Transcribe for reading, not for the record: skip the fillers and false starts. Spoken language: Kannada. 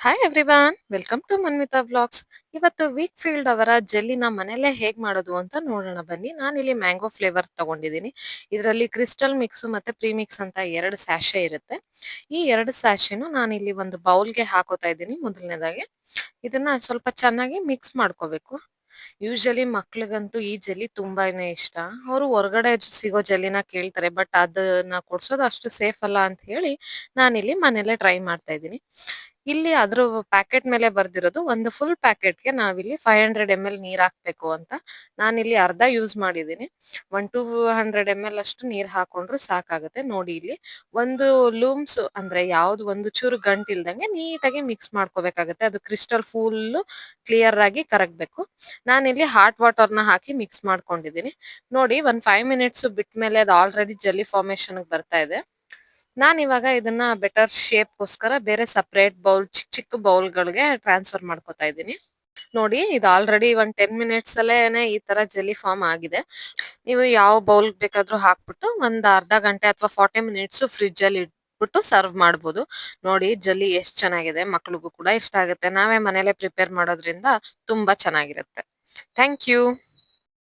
Hi everyone, welcome to Manvitha vlogs. ಇವತ್ತು ವೀಕ್ ಫೀಲ್ಡ್ ಅವರ ಜೆಲ್ಲಿನ ಮನೆಯಲ್ಲೇ ಹೇಗ್ ಮಾಡೋದು ಅಂತ ನೋಡೋಣ ಬನ್ನಿ. ನಾನಿಲ್ಲಿ ಮ್ಯಾಂಗೋ ಫ್ಲೇವರ್ ತಗೊಂಡಿದ್ದೀನಿ. ಇದರಲ್ಲಿ ಕ್ರಿಸ್ಟಲ್ ಮಿಕ್ಸ್ ಮತ್ತೆ ಪ್ರೀಮಿಕ್ಸ್ ಅಂತ ಎರಡು ಸ್ಯಾಶೆ ಇರುತ್ತೆ. ಈ ಎರಡು ಸ್ಯಾಶೆನು ನಾನಿಲ್ಲಿ ಒಂದು ಬೌಲ್ಗೆ ಹಾಕೋತಾ ಇದ್ದೀನಿ. ಮೊದಲನೇದಾಗಿ ಇದನ್ನ ಸ್ವಲ್ಪ ಚೆನ್ನಾಗಿ ಮಿಕ್ಸ್ ಮಾಡ್ಕೋಬೇಕು. ಯೂಶಲಿ ಮಕ್ಳಿಗಂತೂ ಈ ಜೆಲ್ಲಿ ತುಂಬಾನೇ ಇಷ್ಟ. ಅವರು ಹೊರಗಡೆ ಸಿಗೋ ಜೆಲ್ಲಿನ ಕೇಳ್ತಾರೆ, ಬಟ್ ಅದನ್ನ ಕೊಡ್ಸೋದು ಅಷ್ಟು ಸೇಫ್ ಅಲ್ಲ ಅಂತ ಹೇಳಿ ನಾನಿಲ್ಲಿ ಮನೇಲೆ ಟ್ರೈ ಮಾಡ್ತಾ ಇದ್ದೀನಿ. ಇಲ್ಲಿ ಅದ್ರ ಪ್ಯಾಕೆಟ್ ಮೇಲೆ ಬರ್ದಿರೋದು ಒಂದು ಫುಲ್ ಪ್ಯಾಕೆಟ್ಗೆ ನಾವಿಲ್ಲಿ 500 ml ನೀರ್ ಹಾಕ್ಬೇಕು ಅಂತ. ನಾನಿಲ್ಲಿ ಅರ್ಧ ಯೂಸ್ ಮಾಡಿದ್ದೀನಿ. 100-200 ml ಅಷ್ಟು ನೀರ್ ಹಾಕೊಂಡ್ರು ಸಾಕಾಗುತ್ತೆ. ನೋಡಿ ಇಲ್ಲಿ ಒಂದು ಲೂಮ್ಸ್ ಅಂದ್ರೆ ಯಾವ್ದು ಒಂದು ಚೂರು ಗಂಟಿಲ್ದಂಗೆ ನೀಟಾಗಿ ಮಿಕ್ಸ್ ಮಾಡ್ಕೋಬೇಕಾಗತ್ತೆ. ಅದು ಕ್ರಿಸ್ಟಲ್ ಫುಲ್ ಕ್ಲಿಯರ್ ಆಗಿ ಕರಗ್ಬೇಕು. ನಾನಿಲ್ಲಿ ಹಾಟ್ ವಾಟರ್ನ ಹಾಕಿ ಮಿಕ್ಸ್ ಮಾಡ್ಕೊಂಡಿದ್ದೀನಿ. ನೋಡಿ ಒಂದ್ 5 ಮಿನಿಟ್ಸ್ ಬಿಟ್ಮೇಲೆ ಅದು ಆಲ್ರೆಡಿ ಜೆಲ್ಲಿ ಫಾರ್ಮೇಶನ್ ಬರ್ತಾ ಇದೆ. ನಾನಿವಾಗ ಇದನ್ನ ಬೆಟರ್ ಶೇಪ್‌ಗೋಸ್ಕರ ಬೇರೆ ಸಪರೇಟ್ ಬೌಲ್ ಚಿಕ್ಕ ಚಿಕ್ಕ ಬೌಲ್‌ಗಳಿಗೆ ಟ್ರಾನ್ಸ್‌ಫರ್ ಮಾಡ್ಕೊತಾ ಇದ್ದೀನಿ. ನೋಡಿ ಇದು ಆಲ್ರೆಡಿ ಒಂದ್ 10 ಮಿನಿಟ್ಸ್ ಅಲ್ಲೇನೆ ಈ ತರ ಜೆಲ್ಲಿ ಫಾರ್ಮ್ ಆಗಿದೆ. ನೀವು ಯಾವ ಬೌಲ್ ಬೇಕಾದ್ರೂ ಹಾಕ್ಬಿಟ್ಟು ಒಂದ್ ಅರ್ಧ ಗಂಟೆ ಅಥವಾ 40 ಮಿನಿಟ್ಸ್ ಫ್ರಿಡ್ಜ್ ಅಲ್ಲಿ ಇಟ್ಬಿಟ್ಟು ಸರ್ವ್ ಮಾಡ್ಬೋದು. ನೋಡಿ ಜೆಲ್ಲಿ ಎಷ್ಟ್ ಚೆನ್ನಾಗಿದೆ. ಮಕ್ಳಿಗೂ ಕೂಡ ಇಷ್ಟ ಆಗುತ್ತೆ. ನಾವೇ ಮನೇಲೆ ಪ್ರಿಪೇರ್ ಮಾಡೋದ್ರಿಂದ ತುಂಬಾ ಚೆನ್ನಾಗಿರುತ್ತೆ. Thank you.